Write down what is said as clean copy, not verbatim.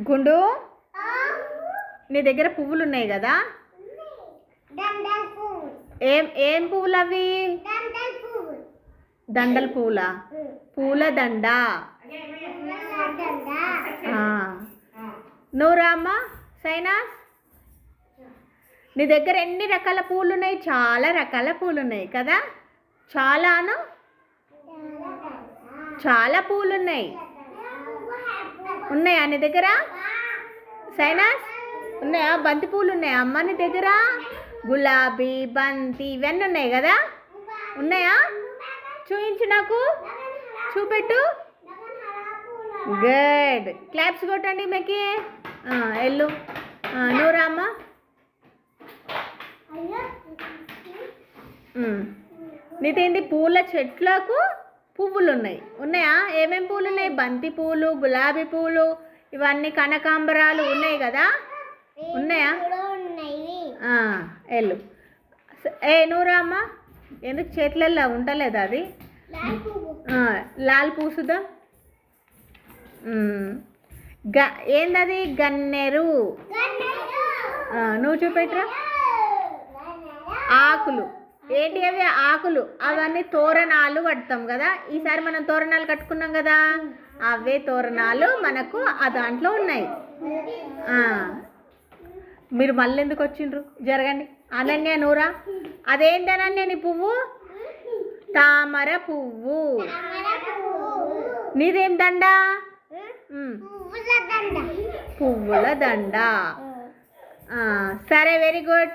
గుండు, నీ దగ్గర పువ్వులు ఉన్నాయి కదా, ఏం ఏం పువ్వులు అవి? దండల పువ్వులా? పూల దండ. నువ్వు రామ్మా సైనాస్. నీ దగ్గర ఎన్ని రకాల పూలు ఉన్నాయి? చాలా రకాల పూలు ఉన్నాయి కదా. చాలాను చాలా పూలు ఉన్నాయి. ఉన్నాయా నీ దగ్గర సైనాస్? ఉన్నాయా? బంతి పూలు ఉన్నాయా అమ్మ నీ దగ్గర? గులాబీ, బంతి ఇవన్నీ ఉన్నాయి కదా. ఉన్నాయా? చూపించు, నాకు చూపెట్టు. గుడ్, క్లాప్స్ కొట్టండి మీకు. వెళ్ళు, నువ్వు రామ్మా. నీతేంటి? పూల చెట్లకు పువ్వులు ఉన్నాయి. ఉన్నాయా? ఏమేమి పూలు ఉన్నాయి? బంతి పూలు, గులాబీ పూలు, ఇవన్నీ కనకాంబరాలు ఉన్నాయి కదా. ఉన్నాయా? వెళ్ళు. నువ్వు రామ్మా. ఎందుకు చేతులలో ఉంటలేదా అది? లాల్ పూసుదా? ఏందది? గన్నేరు. నువ్వు చూపెట్టరా. ఆకులు ఏంటి అవి? ఆకులు. అవన్నీ తోరణాలు కడతాం కదా. ఈసారి మనం తోరణాలు కట్టుకున్నాం కదా, అవే తోరణాలు మనకు ఆ దాంట్లో ఉన్నాయి. మీరు మళ్ళీ ఎందుకు వచ్చిండ్రు? జరగండి. అనన్య, నూరా. అదేంటి అనన్య నీ పువ్వు? తామర పువ్వు. నీదేం దండ? పువ్వుల దండ. సరే, వెరీ గుడ్.